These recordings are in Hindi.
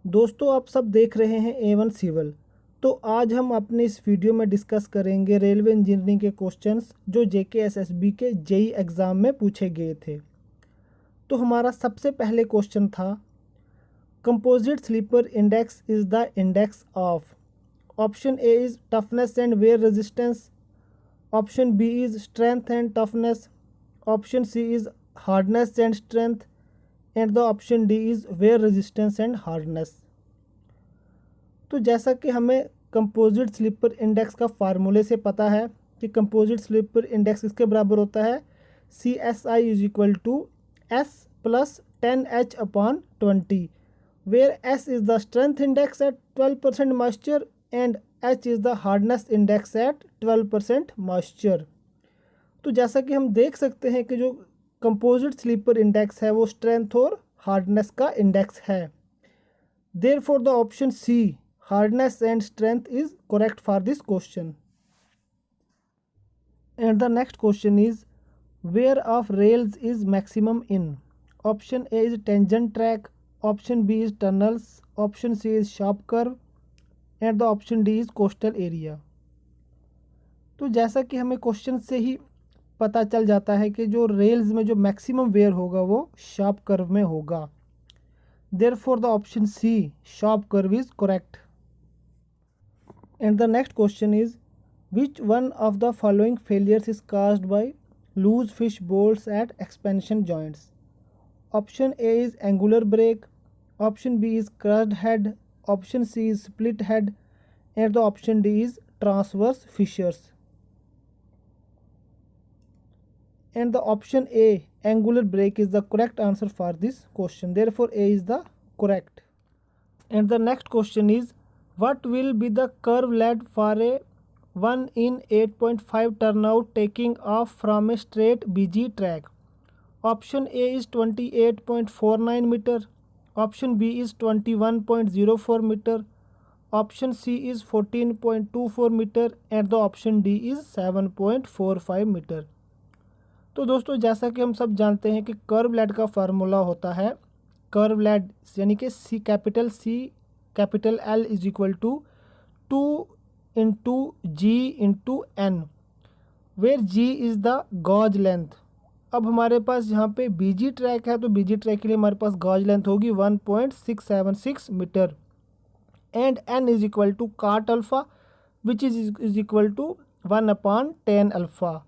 दोस्तों, आप सब देख रहे हैं A1 सिविल। तो आज हम अपने इस वीडियो में डिस्कस करेंगे रेलवे इंजीनियरिंग के क्वेश्चंस जो JKSSB के जेई एग्ज़ाम में पूछे गए थे। तो हमारा सबसे पहले क्वेश्चन था, composite sleeper index is the index of. Option A is toughness and wear resistance, option B is strength and toughness, option C is hardness and strength, and the option D is wear resistance and hardness. तो जैसा कि हमें कंपोजिट स्लीपर इंडेक्स का फार्मूले से पता है कि कंपोजिट स्लीपर इंडेक्स इसके बराबर होता है CSI is equal to S plus 10H/20, where S is the strength index at 12% moisture and H is the hardness index at 12% moisture. तो जैसा कि हम देख सकते हैं कि जो कंपोजिट स्लीपर इंडेक्स है वो स्ट्रेंथ और हार्डनेस का इंडेक्स है। Therefore, the option C, hardness and strength, is correct for this question. And the next question is, where of rails is maximum in? Option A is tangent track, option B is tunnels, option C is sharp curve, and the option D is coastal area. तो जैसा कि हमें क्वेश्चन से ही पता चल जाता है कि जो रेल्स में जो मैक्सिमम वेयर होगा वो शार्प कर्व में होगा। Therefore, the option C, sharp curve, is correct. And the next question is, which one of the following failures is caused by loose fish bolts at expansion joints? Option A is angular break, option B is crushed head, option C is split head, and the option D is transverse fissures. And the option A, angular break, is the correct answer for this question. Therefore, A is the correct. And the next question is, what will be the curve led for a 1 in 8.5 turnout taking off from a straight BG track? Option A is 28.49 meter, option B is 21.04 meter, option C is 14.24 meter, and the option D is 7.45 meter. तो दोस्तों, जैसा कि हम सब जानते हैं कि कर्व लेड का फार्मूला होता है कर्व लेड यानी कि C capital L is equal to 2 into G into N, where G is the gauge length. अब हमारे पास यहाँ पे BG ट्रैक है, तो BG ट्रैक के लिए हमारे पास गॉज लेंथ होगी 1.676 metre, and N is equal to cot alpha which is equal to 1/10 alpha.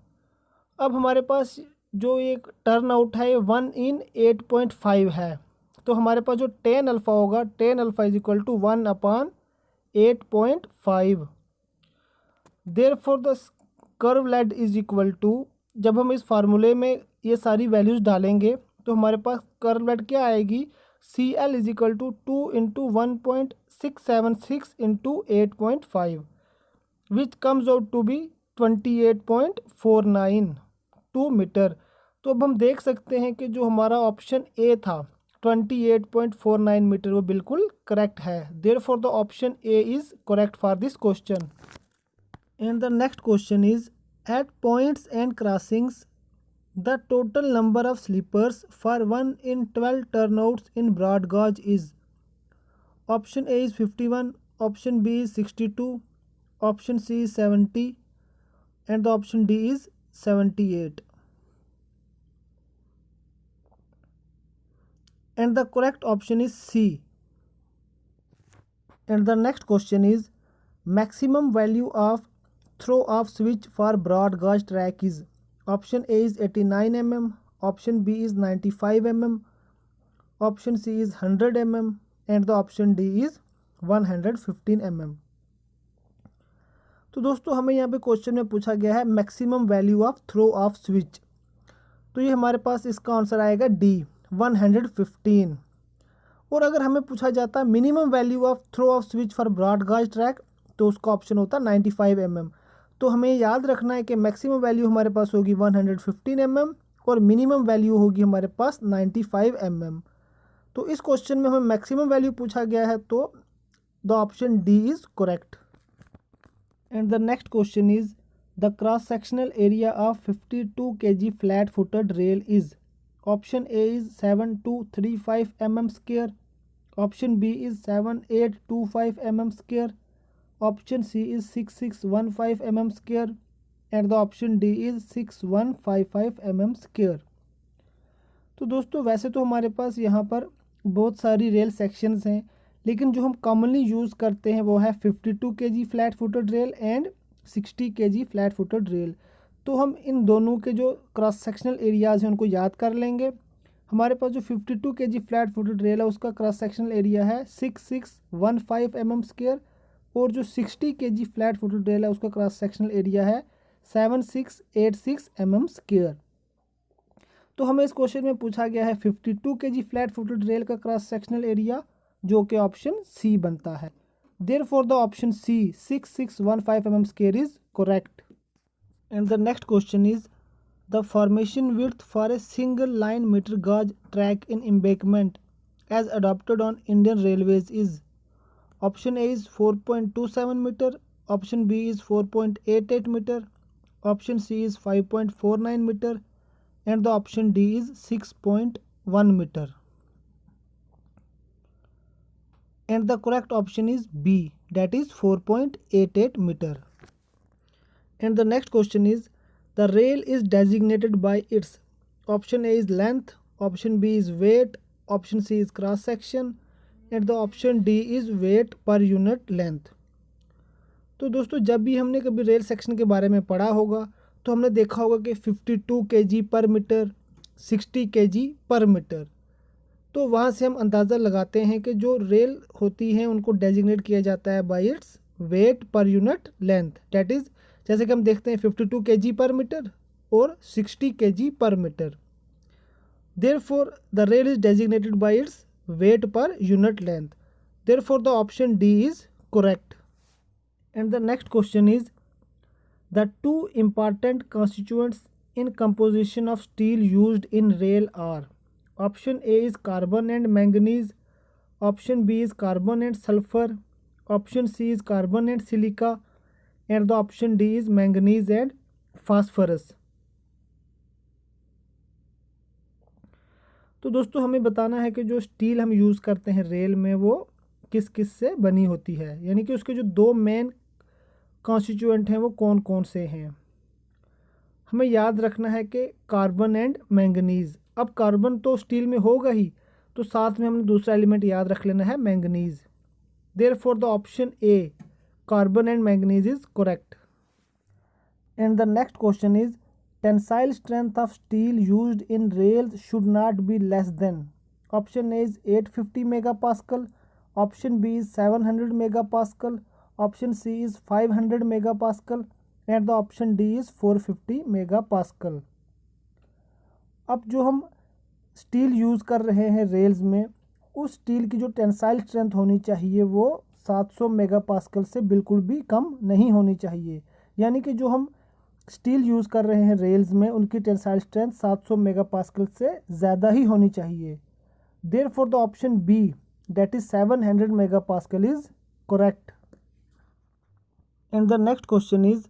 अब हमारे पास जो एक टर्न आउट है 1 in 8.5 है, तो हमारे पास जो 10 अल्फ़ा होगा 10 alpha is equal to 1/8.5। Therefore the curve lead is equal to, जब हम इस फार्मूले में ये सारी वैल्यूज़ डालेंगे तो हमारे पास कर्व लेड क्या आएगी, CL is equal to 2 into 1.676 into 8.5 which comes out to be 28.492 metre. तो अब हम देख सकते हैं कि जो हमारा ऑप्शन ए था 28.49 मीटर वो बिल्कुल करेक्ट है। Therefore the option A is correct for this question. And the next question is, at points and crossings the total number of sleepers for 1 in 12 turnouts in broad gauge is. Option A is 51, option B is 62, option C is 70, and the option D is 78. And the correct option is C. And the next question is, maximum value of throw off switch for broad gauge track is. Option A is 89 mm, option B is 95 mm, option C is 100 mm, and the option D is 115 mm. तो दोस्तों, हमें यहाँ पे क्वेश्चन में पूछा गया है maximum value of throw of switch, तो ये हमारे पास इसका आंसर आएगा D 115। और अगर हमें पूछा जाता है minimum value of throw of switch for broad gauge track, तो उसका ऑप्शन होता है 95 mm। तो हमें याद रखना है कि मैक्सिमम वैल्यू हमारे पास होगी 115 mm और मिनिमम वैल्यू होगी हमारे पास 95 mm। तो इस क्वेश्चन में हमें मैक्सिमम वैल्यू पूछा गया है, तो the option D is correct. And the next question is, the cross sectional area of 52 kg flat footed rail is. Option A is 7235 mm square, Option B is 7825 mm square. Option C is 6615 mm square. And the option D is 6155 mm square. तो दोस्तों वैसे तो हमारे पास यहाँ पर बहुत सारी रेल सेक्शंस हैं, लेकिन जो हम कॉमनली यूज़ करते हैं वो है 52 kg flat footed rail and 60 kg flat footed rail. तो हम इन दोनों के जो क्रॉस सेक्शनल एरियाज़ हैं उनको याद कर लेंगे। हमारे पास जो 52 kg फ्लैट फुटेड रेल है उसका क्रॉस सेक्शनल एरिया है 6615 mm स्क्वायर, और जो 60 kg फ्लैट फुटेड रेल है उसका क्रॉस सेक्शनल एरिया है 7686 mm स्क्वायर। तो हमें इस क्वेश्चन में पूछा गया है 52 kg फ्लैट फुटेड रेल का क्रॉस सेक्शनल एरिया, जो कि ऑप्शन सी बनता है। Therefore the option C 6615 mm square is correct. And the next question is the formation width for a single line metre gauge track in embankment as adopted on Indian railways is. Option A is 4.27 metre, option B is 4.88 metre, option C is 5.49 metre, and the option D is 6.1 meter. And the correct option is B, that is 4.88 meter. And the next question is the rail is designated by its option A is length, option B is weight, option C is cross section, and the option D is weight per unit length. तो दोस्तों जब भी हमने कभी रेल सेक्शन के बारे में पढ़ा होगा तो हमने देखा होगा कि 52 kg per metre, 60 kg per metre. तो वहाँ से हम अंदाज़ा लगाते हैं कि जो रेल होती हैं उनको डेजिग्नेट किया जाता है bye its weight per unit length, that is जैसे कि हम देखते हैं 52 kg पर मीटर और 60 kg per metre. Therefore the rail is designated by its weight per unit length. Therefore the option D is correct. And the next question is the two important constituents in composition of steel used in rail are. Option A is carbon and manganese, option B is carbon and sulfur, option C is carbon and silica, and the option D is manganese and phosphorus. तो दोस्तों हमें बताना है कि जो स्टील हम यूज़ करते हैं रेल में वो किस किस से बनी होती है, यानी कि उसके जो दो मेन कॉन्स्टिट्यूएंट हैं वो कौन कौन से हैं। हमें याद रखना है कि कार्बन एंड मैंगनीज़। अब कार्बन तो स्टील में होगा ही, तो साथ में हमने दूसरा एलिमेंट याद रख लेना है manganese. Therefore the option A carbon and manganese is correct. And the next question is tensile strength of steel used in rails should not be less than. Option A is 850 megapascal, option B is 700 megapascal, option C is 500 megapascal, and the option D is 450 megapascal. अब जो हम स्टील यूज़ कर रहे हैं रेल्स में, उस स्टील की जो टेंसाइल स्ट्रेंथ होनी चाहिए वो 700 मेगापास्कल से बिल्कुल भी कम नहीं होनी चाहिए। यानी कि जो हम स्टील यूज़ कर रहे हैं रेल्स में उनकी टेंसाइल स्ट्रेंथ 700 मेगापास्कल से ज़्यादा ही होनी चाहिए। Therefore the option B that is 700 megapascal is correct. And the next question is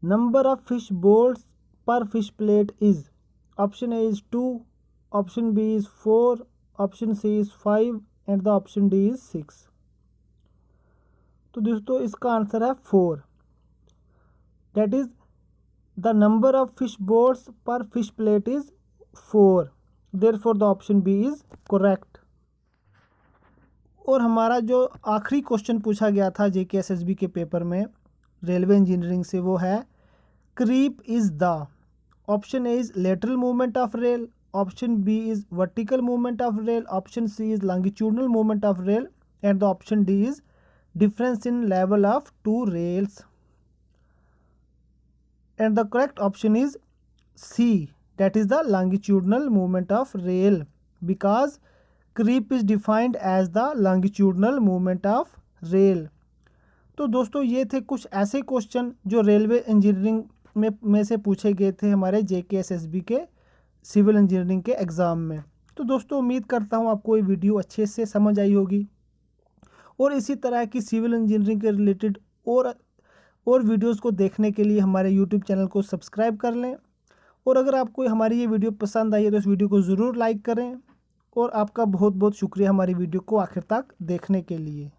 number of fish balls per fish plate is. Option A is 2, option B is 4, option C is 5, and the option D is 6. तो दोस्तों इसका आंसर है 4, that is the number of fish balls per fish plate is 4. Therefore the option B is correct. और हमारा जो आखिरी क्वेश्चन पूछा गया था JKSSB के पेपर में रेलवे इंजीनियरिंग से वो है creep is the. Option A is lateral movement of rail, option B is vertical movement of rail, option C is longitudinal movement of rail, and the option D is difference in level of two rails. And the correct option is C, that is the longitudinal movement of rail, because creep is defined as the longitudinal movement of rail. तो दोस्तों ये थे कुछ ऐसे क्वेश्चन जो रेलवे इंजीनियरिंग में से पूछे गए थे हमारे JKSSB के सिविल इंजीनियरिंग के एग्ज़ाम में। तो दोस्तों उम्मीद करता हूँ आपको ये वीडियो अच्छे से समझ आई होगी, और इसी तरह की सिविल इंजीनियरिंग के रिलेटेड और वीडियोज़ को देखने के लिए हमारे YouTube चैनल को सब्सक्राइब कर लें। और अगर आपको हमारी ये वीडियो पसंद आई है तो इस वीडियो को ज़रूर लाइक करें और आपका बहुत बहुत शुक्रिया हमारी वीडियो को आखिर तक देखने के लिए।